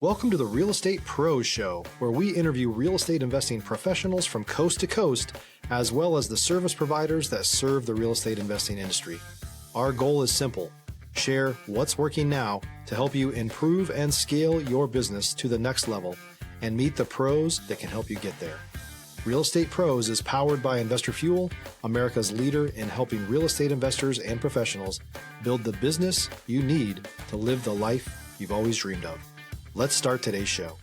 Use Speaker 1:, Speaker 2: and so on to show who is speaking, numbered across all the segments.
Speaker 1: Welcome to the Real Estate Pros Show, where we interview real estate investing professionals from coast to coast, as well as the service providers that serve the real estate investing industry. Our goal is simple: share what's working now to help you improve and scale your business to the next level and meet the pros that can help you get there. Real Estate Pros is powered by Investor Fuel, America's leader in helping real estate investors and professionals build the business you need to live the life you've always dreamed of. Let's start today's show.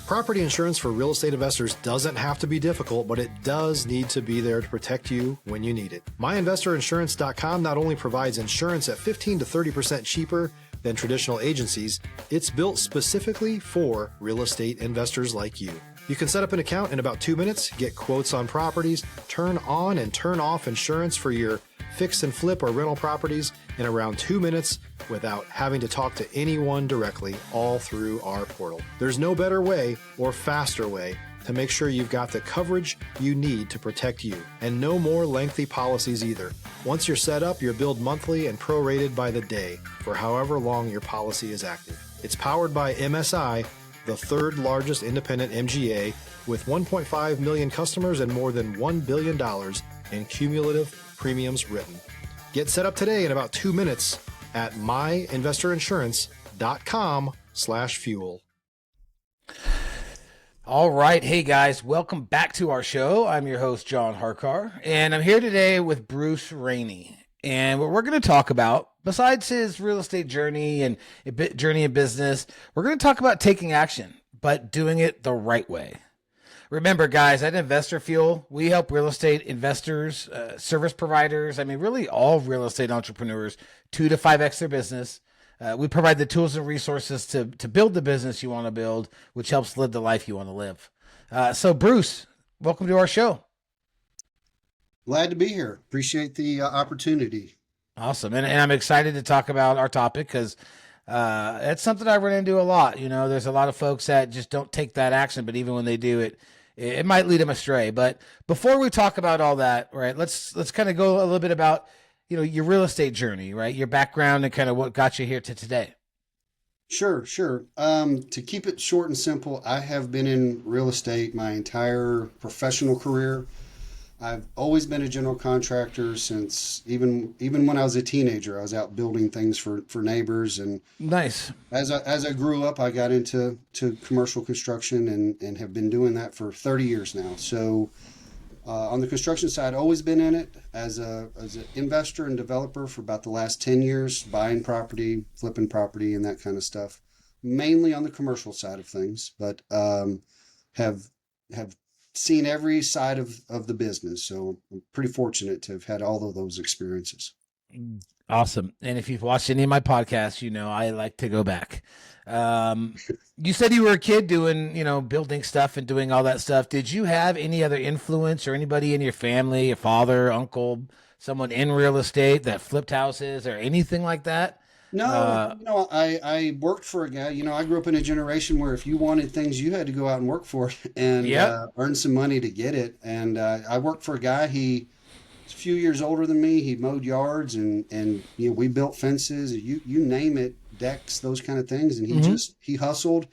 Speaker 1: Property insurance for real estate investors doesn't have to be difficult, but it does need to be there to protect you when you need it. MyInvestorInsurance.com not only provides insurance at 15 to 30% cheaper than traditional agencies, it's built specifically for real estate investors like you. You can set up an account in about 2 minutes, get quotes on properties, turn on and turn off insurance for your fix and flip or rental properties in around 2 minutes without having to talk to anyone directly, all through our portal. There's no better way or faster way to make sure you've got the coverage you need to protect you, and no more lengthy policies either. Once you're set up, you're billed monthly and prorated by the day for however long your policy is active. It's powered by MSI, the third largest independent MGA, with 1.5 million customers and more than $1 billion in cumulative premiums written. Get set up today in about 2 minutes at myinvestorinsurance.com/fuel.
Speaker 2: All right. Hey guys, welcome back to our show. I'm your host, John Harkar, and I'm here today with Bruce Rainey. And what we're going to talk about, besides his real estate journey and journey in business, we're going to talk about taking action, but doing it the right way. Remember, guys, at Investor Fuel, we help real estate investors, service providers, really all real estate entrepreneurs, 2 to 5x their business. We provide the tools and resources to build the business you want to build, which helps live the life you want to live. So, Bruce, welcome to our show.
Speaker 3: Glad to be here. Appreciate the opportunity.
Speaker 2: Awesome. And I'm excited to talk about our topic because it's something I run into a lot. You know, there's a lot of folks that just don't take that action, but even when they do it might lead them astray. But before we talk about all that, right, let's kind of go a little bit about, your real estate journey, right? Your background and kind of what got you here to today.
Speaker 3: Sure. To keep it short and simple, I have been in real estate my entire professional career. I've always been a general contractor since even when I was a teenager. I was out building things for neighbors, and
Speaker 2: nice.
Speaker 3: As I grew up, I got into commercial construction and have been doing that for 30 years now. So on the construction side, always been in it as an investor and developer for about the last 10 years, buying property, flipping property, and that kind of stuff. Mainly on the commercial side of things, but have seen every side of the business. So I'm pretty fortunate to have had all of those experiences.
Speaker 2: Awesome. And if you've watched any of my podcasts, I like to go back. You said you were a kid doing, building stuff and doing all that stuff. Did you have any other influence or anybody in your family, your father, uncle, someone in real estate that flipped houses or anything like that?
Speaker 3: No, I worked for a guy. I grew up in a generation where if you wanted things, you had to go out and work for it and earn some money to get it. And I worked for a guy. He's a few years older than me. He mowed yards and we built fences. You name it, decks, those kind of things. And he hustled.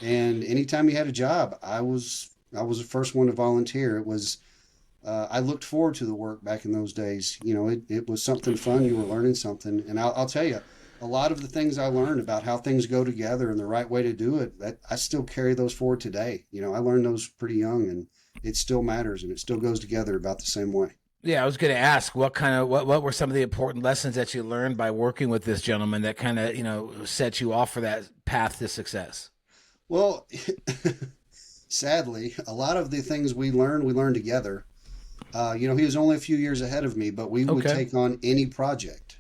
Speaker 3: And anytime he had a job, I was the first one to volunteer. It was I looked forward to the work back in those days. It was something fun. You were learning something, and I'll tell you. A lot of the things I learned about how things go together and the right way to do it, I still carry those forward today. I learned those pretty young, and it still matters, and it still goes together about the same way.
Speaker 2: Yeah, I was going to ask what were some of the important lessons that you learned by working with this gentleman that kind of, set you off for that path to success?
Speaker 3: Well, sadly, a lot of the things we learned together. He was only a few years ahead of me, but we would take on any project.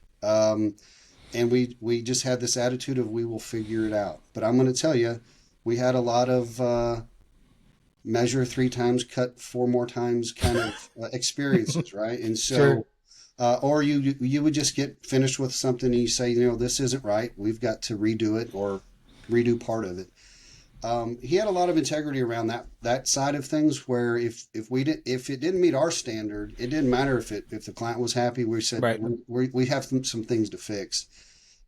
Speaker 3: And we just had this attitude of we will figure it out. But I'm going to tell you, we had a lot of measure 3 times, cut 4 more times kind of experiences, right? And so,
Speaker 2: sure.
Speaker 3: Or you would just get finished with something and you say, this isn't right. We've got to redo it or redo part of it. He had a lot of integrity around that side of things, where if it didn't meet our standard, it didn't matter if the client was happy. We said,
Speaker 2: right.
Speaker 3: we have some things to fix.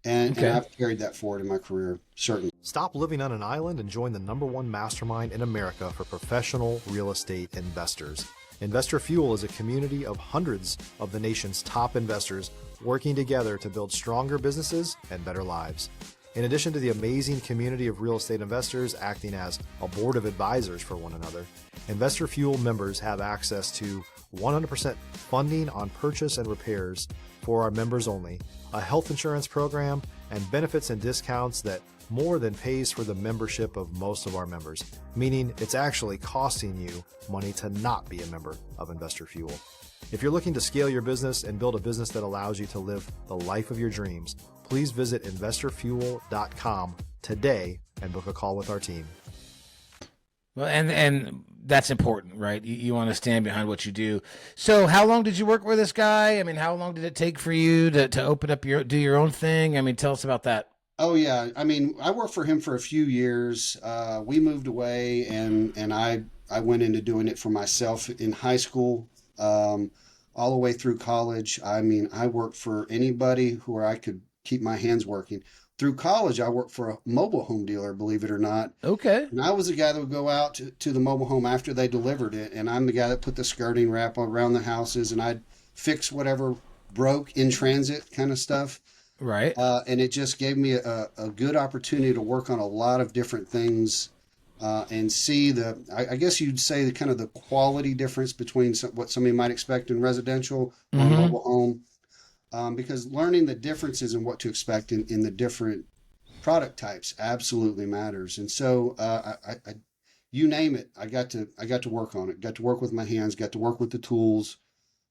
Speaker 3: And
Speaker 2: Okay.
Speaker 3: I've carried that forward in my career, certainly.
Speaker 1: Stop living on an island and join the #1 mastermind in America for professional real estate investors. Investor Fuel is a community of hundreds of the nation's top investors working together to build stronger businesses and better lives. In addition to the amazing community of real estate investors acting as a board of advisors for one another, Investor Fuel members have access to 100% funding on purchase and repairs for our members only, a health insurance program, and benefits and discounts that more than pays for the membership of most of our members, meaning it's actually costing you money to not be a member of Investor Fuel. If you're looking to scale your business and build a business that allows you to live the life of your dreams, please visit investorfuel.com today and book a call with our team.
Speaker 2: Well, and that's important, right? You want to stand behind what you do. So how long did you work with this guy? I mean, how long did it take for you to open up do your own thing? I mean, tell us about that.
Speaker 3: Oh yeah. I mean, I worked for him for a few years. We moved away and I went into doing it for myself in high school, all the way through college. I mean, I worked for anybody who I could keep my hands working. Through college, I worked for a mobile home dealer, believe it or not.
Speaker 2: Okay.
Speaker 3: And I was the guy that would go out to the mobile home after they delivered it. And I'm the guy that put the skirting wrap around the houses, and I'd fix whatever broke in transit kind of stuff.
Speaker 2: Right.
Speaker 3: And it just gave me a good opportunity to work on a lot of different things and see I guess you'd say the kind of the quality difference between what somebody might expect in residential or mobile home. Because learning the differences in what to expect in the different product types absolutely matters. And so, you name it, I got to work on it, got to work with my hands, got to work with the tools,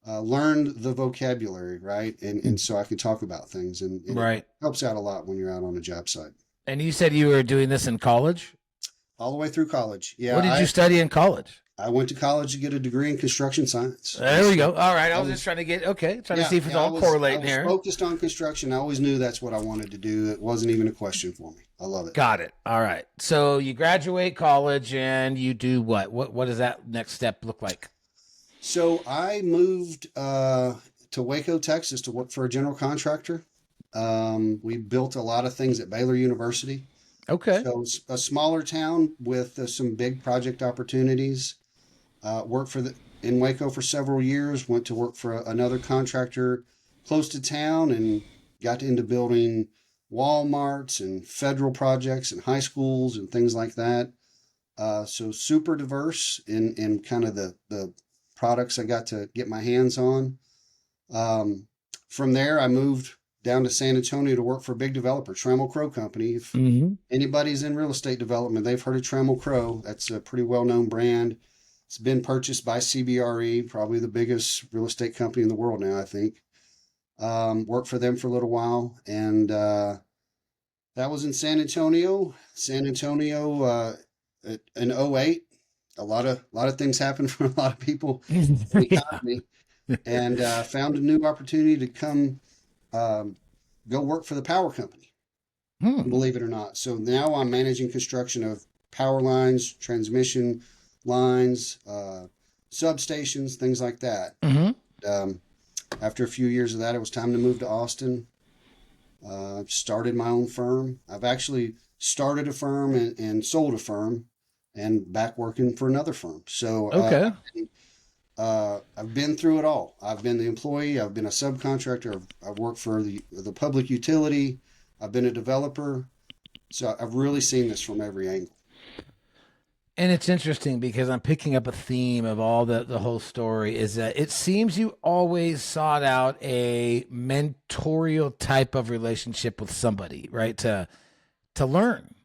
Speaker 3: learned the vocabulary, right? And so I can talk about things and
Speaker 2: right.
Speaker 3: It helps out a lot when you're out on a job site.
Speaker 2: And you said you were doing this in college?
Speaker 3: All the way through college. Yeah.
Speaker 2: What did you study in college?
Speaker 3: I went to college to get a degree in construction science.
Speaker 2: There we go. All right. I was just trying to see if it's all correlating here.
Speaker 3: I was focused on construction. I always knew that's what I wanted to do. It wasn't even a question for me. I love it.
Speaker 2: Got it. All right. So you graduate college and you do what? What does that next step look like?
Speaker 3: So I moved to Waco, Texas to work for a general contractor. We built a lot of things at Baylor University.
Speaker 2: Okay.
Speaker 3: So a smaller town with some big project opportunities. Worked in Waco for several years, went to work for another contractor close to town and got into building Walmarts and federal projects and high schools and things like that. So super diverse in kind of the products I got to get my hands on. From there, I moved down to San Antonio to work for a big developer, Trammell Crow Company. If anybody's in real estate development, they've heard of Trammell Crow. That's a pretty well-known brand. It's been purchased by CBRE, probably the biggest real estate company in the world now, I think. Worked for them for a little while, and that was in San Antonio. San Antonio in 08. A lot of things happened for a lot of people in the economy, and found a new opportunity to come go work for the power company, believe it or not. So now I'm managing construction of power lines, transmission lines, substations, things like that. After a few years of that, it was time to move to Austin. Started my own firm. I've actually started a firm and sold a firm and back working for another firm. So
Speaker 2: okay.
Speaker 3: I've been through it all. I've been the employee. I've been a subcontractor. I've worked for the public utility. I've been a developer. So I've really seen this from every angle.
Speaker 2: And it's interesting because I'm picking up a theme of all the whole story is that it seems you always sought out a mentorial type of relationship with somebody, right? To learn.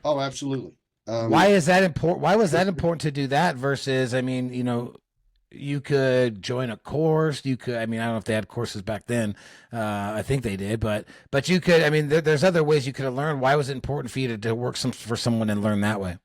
Speaker 3: Oh, absolutely.
Speaker 2: Why is that important? Why was that important to do that versus, I mean, you could join a course. You could, I mean, I don't know if they had courses back then. I think they did, but you could, I mean, there's other ways you could have learned. Why was it important for you to work for someone and learn that way?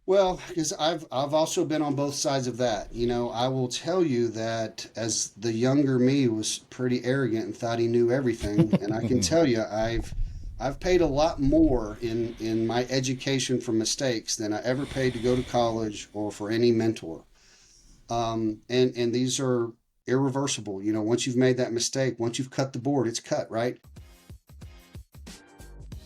Speaker 3: Well, because I've also been on both sides of that. I will tell you that as the younger me was pretty arrogant and thought he knew everything. And I can tell you, I've paid a lot more in my education for mistakes than I ever paid to go to college or for any mentor. And these are irreversible. Once you've made that mistake, once you've cut the board, it's cut, right?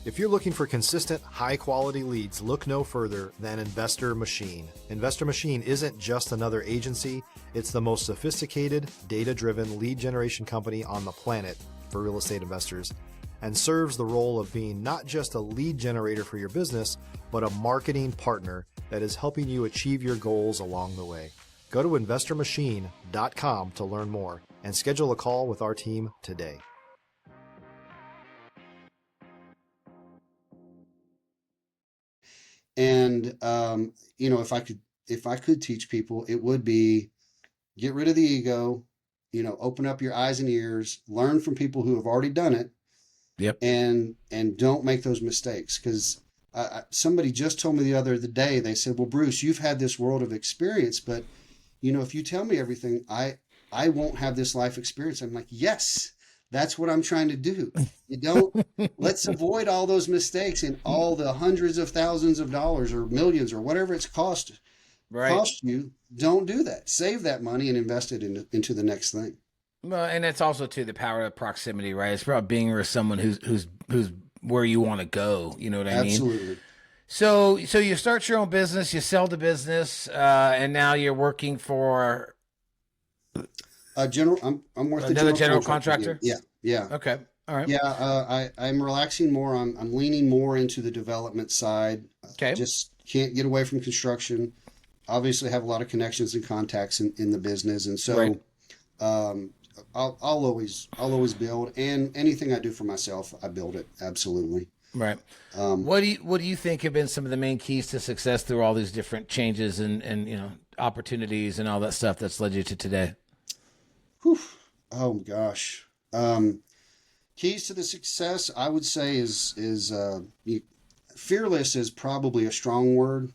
Speaker 1: If you're looking for consistent, high-quality leads, look no further than Investor Machine. Investor Machine isn't just another agency. It's the most sophisticated, data-driven lead generation company on the planet for real estate investors, and serves the role of being not just a lead generator for your business, but a marketing partner that is helping you achieve your goals along the way. Go to investormachine.com to learn more and schedule a call with our team today.
Speaker 3: And if I could teach people, it would be get rid of the ego, open up your eyes and ears, learn from people who have already done it.
Speaker 2: Yep.
Speaker 3: And don't make those mistakes. Because somebody just told me the other day, they said, well, Bruce, you've had this world of experience, but if you tell me everything, I won't have this life experience. I'm like, yes, that's what I'm trying to do. Let's avoid all those mistakes and all the hundreds of thousands of dollars or millions or whatever it's cost you. Don't do that. Save that money and invest it into the next thing.
Speaker 2: Well, and it's also too the power of proximity, right? It's about being with someone who's where you want to go. You know what I mean?
Speaker 3: Absolutely.
Speaker 2: So you start your own business, you sell the business, and now you're working for
Speaker 3: I'm worth
Speaker 2: another general contractor.
Speaker 3: Yeah.
Speaker 2: Okay. All right.
Speaker 3: Yeah. I'm relaxing more. I'm leaning more into the development side.
Speaker 2: Okay.
Speaker 3: Just can't get away from construction. Obviously have a lot of connections and contacts in the business. And so,
Speaker 2: right.
Speaker 3: I'll always build, and anything I do for myself, I build it. Absolutely.
Speaker 2: Right. What do you think have been some of the main keys to success through all these different changes and opportunities and all that stuff that's led you to today?
Speaker 3: Whew. Oh gosh. Keys to the success, I would say is fearless is probably a strong word,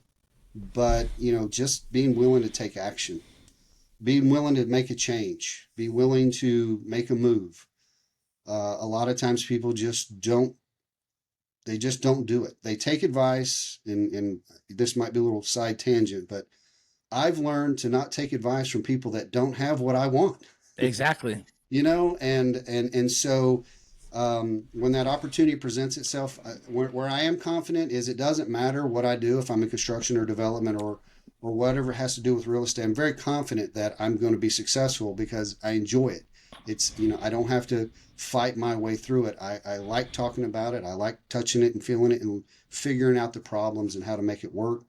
Speaker 3: but just being willing to take action, being willing to make a change, be willing to make a move. A lot of times people just don't do it. They take advice, and this might be a little side tangent, but I've learned to not take advice from people that don't have what I want.
Speaker 2: Exactly.
Speaker 3: And so when that opportunity presents itself, where I am confident is it doesn't matter what I do, if I'm in construction or development or whatever has to do with real estate. I'm very confident that I'm going to be successful because I enjoy it. It's, I don't have to fight my way through it. I like talking about it. I like touching it and feeling it and figuring out the problems and how to make it work.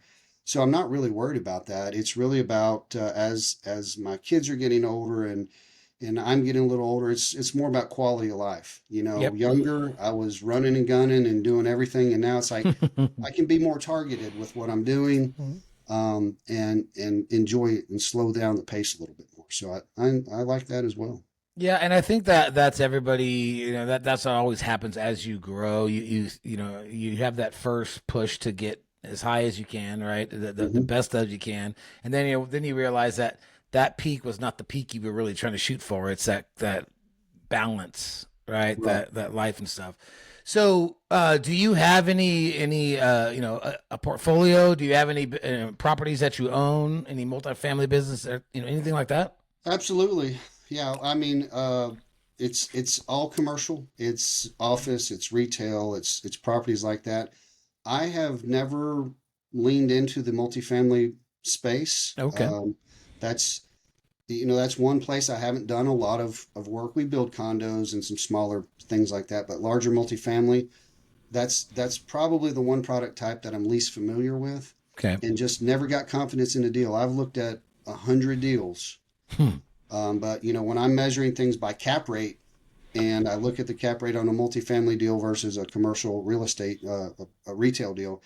Speaker 3: So I'm not really worried about that. It's really about as my kids are getting older and I'm getting a little older, it's more about quality of life.
Speaker 2: Yep.
Speaker 3: Younger, I was running and gunning and doing everything. And now it's like, I can be more targeted with what I'm doing, and enjoy it and slow down the pace a little bit more. So I like that as well.
Speaker 2: Yeah. And I think that's everybody, that's what always happens as you grow. You have that first push to get as high as you can, right? The best as you can. And then you realize that peak was not the peak you were really trying to shoot for. It's that balance, right? That life and stuff. So, do you have any a portfolio? Do you have any properties that you own? Any multifamily business? Or, anything like that?
Speaker 3: Absolutely. Yeah. I mean, it's all commercial. It's office. It's retail. It's properties like that. I have never leaned into the multifamily space.
Speaker 2: Okay.
Speaker 3: That's one place I haven't done a lot of work. We build condos and some smaller things like that, but larger multifamily, that's probably the one product type that I'm least familiar with.
Speaker 2: Okay.
Speaker 3: And just never got confidence in a deal. I've looked at 100 deals. But when I'm measuring things by cap rate and I look at the cap rate on a multifamily deal versus a commercial real estate, a retail deal,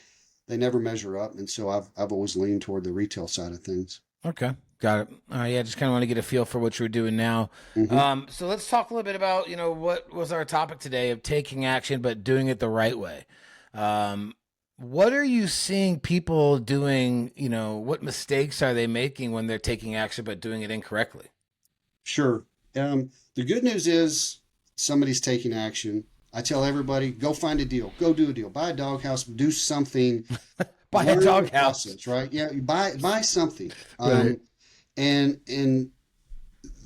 Speaker 3: they never measure up. And so I've always leaned toward the retail side of things.
Speaker 2: Okay. Got it. Yeah, just kind of want to get a feel for what you're doing now.
Speaker 3: Mm-hmm.
Speaker 2: So let's talk a little bit about, what was our topic today of taking action, but doing it the right way. What are you seeing people doing? What mistakes are they making when they're taking action, but doing it incorrectly?
Speaker 3: Sure. The good news is somebody's taking action. I tell everybody, go find a deal, go do a deal, buy a doghouse, do something.
Speaker 2: Buy a doghouse,
Speaker 3: right? Yeah, you buy something.
Speaker 2: Right.
Speaker 3: And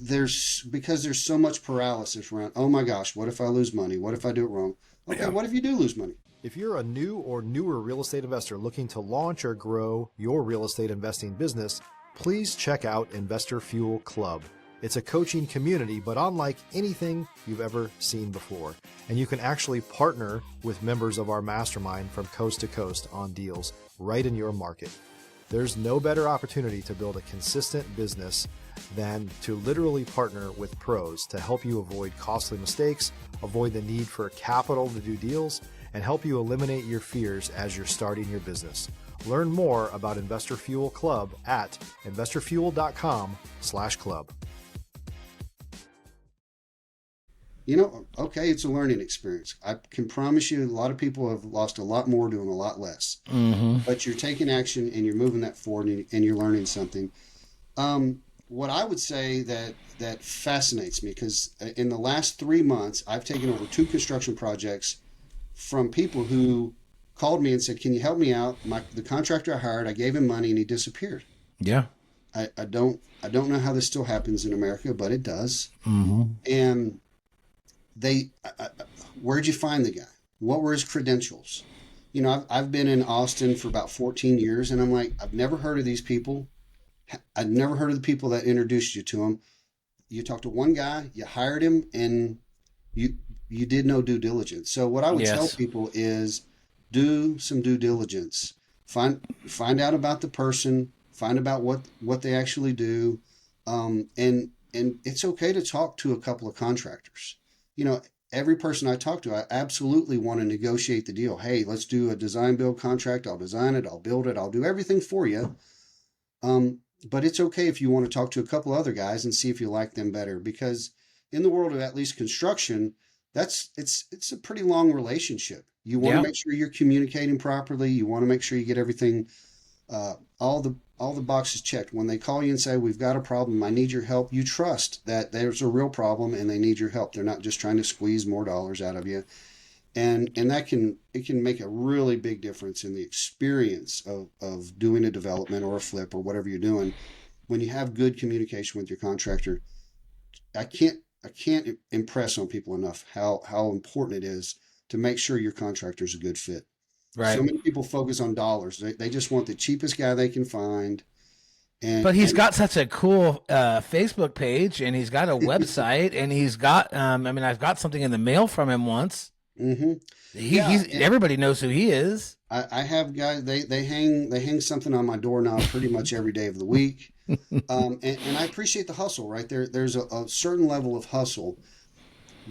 Speaker 3: because there's so much paralysis around. Oh my gosh, what if I lose money? What if I do it wrong? Okay,
Speaker 2: Yeah.
Speaker 3: What if you do lose money?
Speaker 1: If you're a new or newer real estate investor looking to launch or grow your real estate investing business, please check out Investor Fuel Club. It's a coaching community, but unlike anything you've ever seen before. And you can actually partner with members of our mastermind from coast to coast on deals right in your market. There's no better opportunity to build a consistent business than to literally partner with pros to help you avoid costly mistakes, avoid the need for capital to do deals, and help you eliminate your fears as you're starting your business. Learn more about Investor Fuel Club at investorfuel.com/club.
Speaker 3: Okay, it's a learning experience. I can promise you a lot of people have lost a lot more doing a lot less. Mm-hmm. But you're taking action and you're moving that forward and you're learning something. What I would say that fascinates me, because in the last 3 months, I've taken over 2 construction projects from people who called me and said, "Can you help me out? The contractor I hired, I gave him money and he disappeared."
Speaker 2: Yeah.
Speaker 3: I don't know how this still happens in America, but it does. Mm-hmm. And where'd you find the guy? What were his credentials? I've been in Austin for about 14 years, and I'm like, I've never heard of these people. I've never heard of the people that introduced you to him. You talked to one guy, you hired him, and you did no due diligence. So what I would tell people is do some due diligence. Find out about the person, find about what they actually do. And it's okay to talk to a couple of contractors. Every person I talk to, I absolutely want to negotiate the deal. Hey, let's do a design build contract. I'll design it. I'll build it. I'll do everything for you. But it's okay if you want to talk to a couple other guys and see if you like them better, because in the world of at least construction, it's a pretty long relationship. You want to make sure you're communicating properly. You want to make sure you get everything, all the boxes checked. When they call you and say, "We've got a problem, I need your help," you trust that there's a real problem and they need your help. They're not just trying to squeeze more dollars out of you. And it can make a really big difference in the experience of doing a development or a flip or whatever you're doing. When you have good communication with your contractor, I can't impress on people enough how important it is to make sure your contractor is a good fit. Right. So many people focus on dollars. They just want the cheapest guy they can find.
Speaker 2: But he's got such a cool Facebook page, and he's got a website, and he's got I've got something in the mail from him once. Mm-hmm. Everybody knows who he is.
Speaker 3: I have guys, they hang something on my doorknob pretty much every day of the week. And I appreciate the hustle, right? There's a certain level of hustle,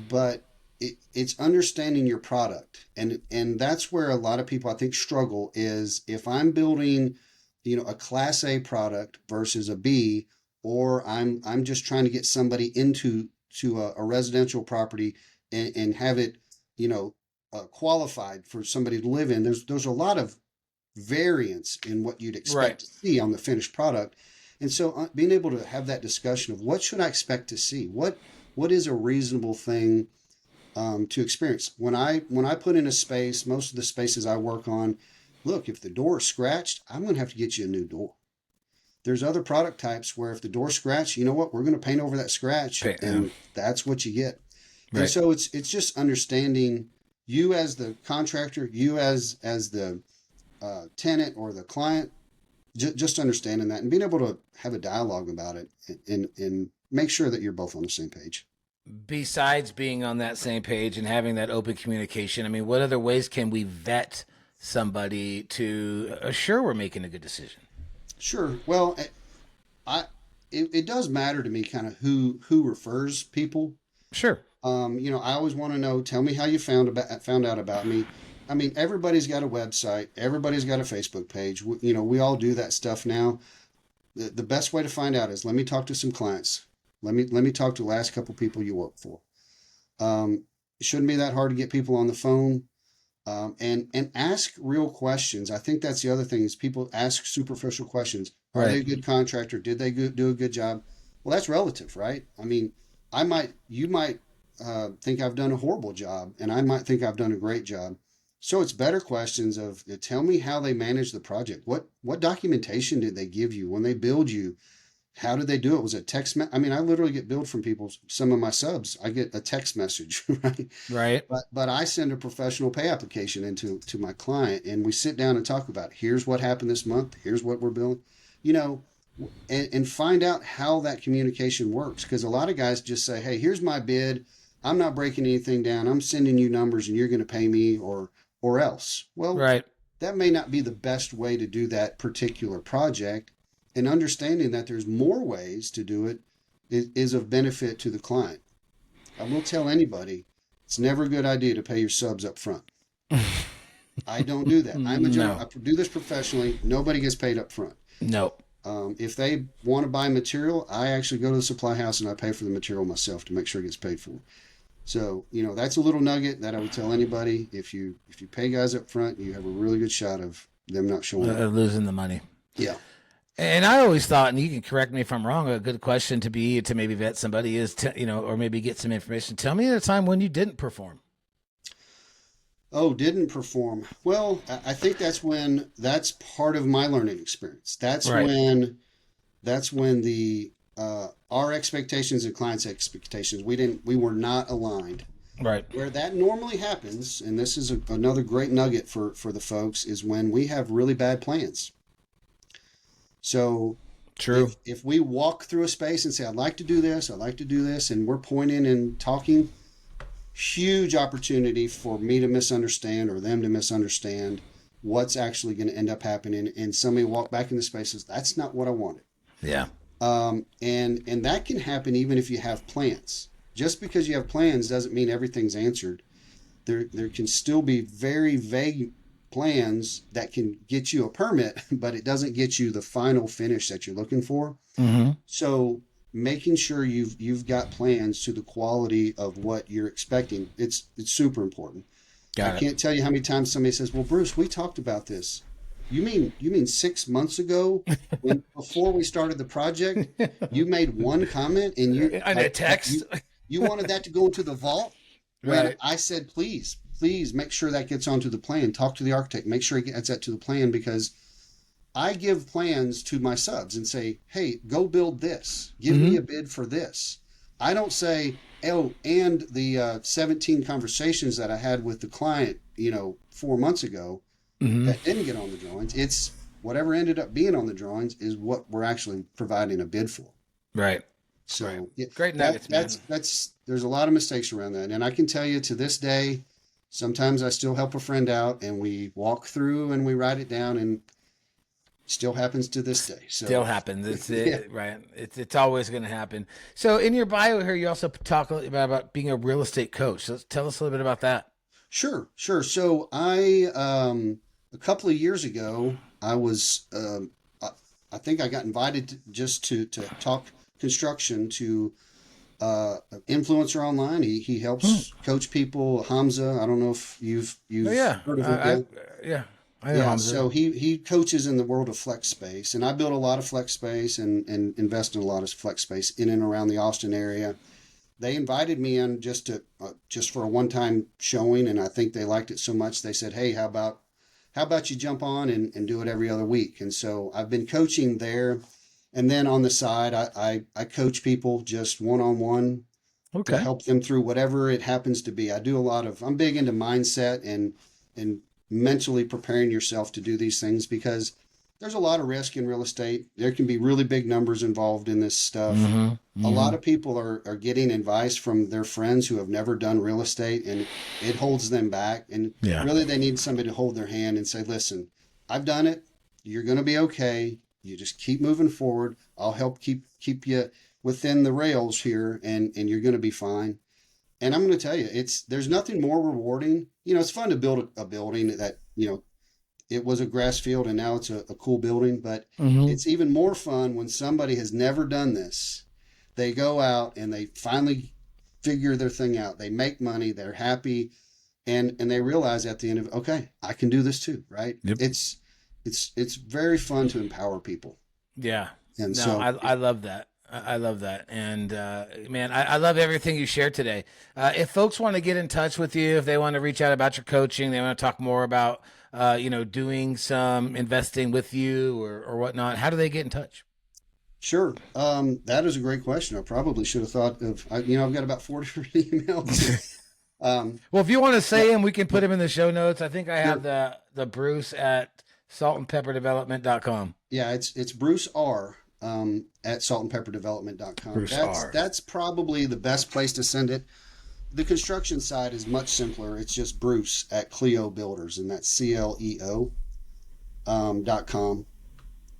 Speaker 3: but it's understanding your product. And that's where a lot of people, I think, struggle is if I'm building, a Class A product versus a B, or I'm just trying to get somebody into a residential property and have it, qualified for somebody to live in. There's a lot of variance in what you'd expect to see on the finished product. And so being able to have that discussion of what should I expect to see? What is a reasonable thing to experience? When I put in a space, most of the spaces I work on, look, if the door is scratched, I'm going to have to get you a new door. There's other product types where if the door's scratched, you know what? We're going to paint over that scratch, and that's what you get. Right. And so it's just understanding you as the contractor, you as the tenant or the client, just understanding that and being able to have a dialogue about it and make sure that you're both on the same page.
Speaker 2: Besides being on that same page and having that open communication, what other ways can we vet somebody to assure we're making a good decision?
Speaker 3: Sure. Well, it does matter to me kind of who refers people.
Speaker 2: Sure.
Speaker 3: I always want to know, tell me how you found out about me. Everybody's got a website. Everybody's got a Facebook page. We all do that stuff now. The best way to find out is let me talk to some clients. Let me talk to the last couple people you work for. It shouldn't be that hard to get people on the phone. And ask real questions. I think that's the other thing is people ask superficial questions. Are they a good contractor? Did they do a good job? Well, that's relative, right? You might think I've done a horrible job, and I might think I've done a great job. So it's better questions of tell me how they manage the project. What documentation did they give you when they build you? How did they do it? Was it text? I mean, I literally get billed from people. Some of my subs, I get a text message, right?
Speaker 2: Right.
Speaker 3: But I send a professional pay application into to my client, and we sit down and talk about, here's what happened this month. Here's what we're billing, you know, and find out how that communication works. Because a lot of guys just say, hey, here's my bid. I'm not breaking anything down. I'm sending you numbers, and you're going to pay me or else. Well,
Speaker 2: Right.
Speaker 3: that may not be the best way to do that particular project. And understanding that there's more ways to do it is of benefit to the client. I will tell anybody, it's never a good idea to pay your subs up front. I don't do that. I do this professionally. Nobody gets paid up front.
Speaker 2: No.
Speaker 3: If they want to buy material, I actually go to the supply house and I pay for the material myself to make sure it gets paid for. So, that's a little nugget that I would tell anybody. If you pay guys up front, you have a really good shot of them not showing up.
Speaker 2: Losing the money.
Speaker 3: Yeah.
Speaker 2: And I always thought, and you can correct me if I'm wrong, a good question to maybe vet somebody is or maybe get some information. Tell me at a time when you didn't perform.
Speaker 3: Oh, didn't perform. Well, I think that's part of my learning experience. That's
Speaker 2: right.
Speaker 3: when the our expectations and clients' expectations, we were not aligned.
Speaker 2: Right.
Speaker 3: Where that normally happens, and this is another great nugget for the folks, is when we have really bad plans. So
Speaker 2: true.
Speaker 3: If we walk through a space and say, I'd like to do this, and we're pointing and talking, huge opportunity for me to misunderstand or them to misunderstand what's actually going to end up happening. And somebody walk back in the space and says, that's not what I wanted.
Speaker 2: Yeah.
Speaker 3: And that can happen even if you have plans. Just because you have plans doesn't mean everything's answered. There can still be very vague plans that can get you a permit, but it doesn't get you the final finish that you're looking for.
Speaker 2: Mm-hmm.
Speaker 3: So making sure you've got plans to the quality of what you're expecting, it's super important. I can't tell you how many times somebody says, well, Bruce, we talked about this. You mean 6 months ago, before we started the project, you made one comment and
Speaker 2: a text.
Speaker 3: You wanted that to go into the vault.
Speaker 2: Right.
Speaker 3: When I said, please make sure that gets onto the plan. Talk to the architect. Make sure he gets that to the plan, because I give plans to my subs and say, hey, go build this. Give me a bid for this. I don't say, oh, and the 17 conversations that I had with the client, 4 months ago that didn't get on the drawings. It's whatever ended up being on the drawings is what we're actually providing a bid for.
Speaker 2: Right.
Speaker 3: So
Speaker 2: right. Yeah, great nuggets, man.
Speaker 3: There's a lot of mistakes around that. And I can tell you to this day, sometimes I still help a friend out and we walk through and we write it down, and still happens to this day. So
Speaker 2: still happens. It's right. It's always going to happen. So in your bio here, you also talk about being a real estate coach. So tell us a little bit about that.
Speaker 3: Sure. So I, a couple of years ago, I was, I think I got invited to talk construction to influencer online. He helps coach people. Hamza, I don't know if you've heard of him. I know Hamza. So he coaches in the world of flex space, and I build a lot of flex space and invest in a lot of flex space in and around the Austin area. They invited me in just for a one-time showing, and I think they liked it so much they said, hey, how about you jump on and do it every other week? And so I've been coaching there. And then on the side, I coach people just one-on-one to help them through whatever it happens to be. I'm big into mindset and mentally preparing yourself to do these things, because there's a lot of risk in real estate. There can be really big numbers involved in this stuff. A lot of people are getting advice from their friends who have never done real estate, and it holds them back. And really they need somebody to hold their hand and say, listen, I've done it. You're going to be okay. You just keep moving forward. I'll help keep you within the rails here, and you're going to be fine. And I'm going to tell you, there's nothing more rewarding. It's fun to build a building that, it was a grass field and now it's a cool building, but it's even more fun when somebody has never done this. They go out and they finally figure their thing out. They make money. They're happy. And they realize at the end of it, okay, I can do this too. Right. Yep. It's very fun to empower people.
Speaker 2: Yeah.
Speaker 3: And
Speaker 2: I love that. I love that. And, man, I love everything you shared today. If folks want to get in touch with you, if they want to reach out about your coaching, they want to talk more about, doing some investing with you or whatnot, how do they get in touch?
Speaker 3: Sure. That is a great question. I probably should have thought of, I've got about 4 different emails.
Speaker 2: Well, if you want to say him, we can put him in the show notes. I think I have
Speaker 3: Sure.
Speaker 2: the Bruce at saltandpepperdevelopment.com.
Speaker 3: Yeah, it's Bruce R. At saltandpepperdevelopment.com.
Speaker 2: Bruce R.
Speaker 3: That's probably the best place to send it. The construction side is much simpler. It's just Bruce at Cleo Builders, and that's CLEO .com.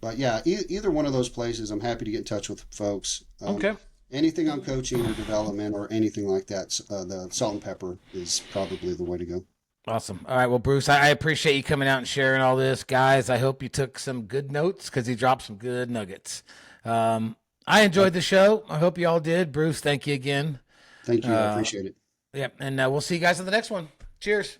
Speaker 3: But yeah, either one of those places, I'm happy to get in touch with folks.
Speaker 2: Okay.
Speaker 3: Anything on coaching or development or anything like that, the Salt and Pepper is probably the way to go.
Speaker 2: Awesome. All right. Well, Bruce, I appreciate you coming out and sharing all this. Guys, I hope you took some good notes because he dropped some good nuggets. I enjoyed the show. I hope you all did. Bruce, thank you again.
Speaker 3: Thank you. I appreciate it.
Speaker 2: Yeah. And we'll see you guys on the next one. Cheers.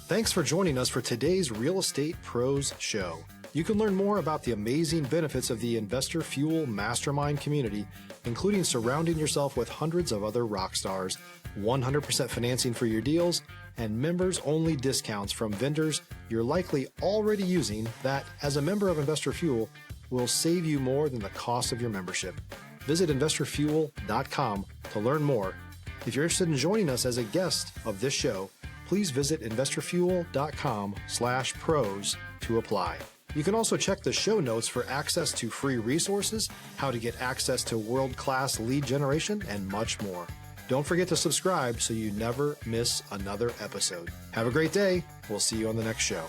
Speaker 1: Thanks for joining us for today's Real Estate Pros Show. You can learn more about the amazing benefits of the Investor Fuel Mastermind community, including surrounding yourself with hundreds of other rock stars, 100% financing for your deals, and members-only discounts from vendors you're likely already using that, as a member of Investor Fuel, will save you more than the cost of your membership. Visit investorfuel.com to learn more. If you're interested in joining us as a guest of this show, please visit investorfuel.com/pros to apply. You can also check the show notes for access to free resources, how to get access to world-class lead generation, and much more. Don't forget to subscribe so you never miss another episode. Have a great day. We'll see you on the next show.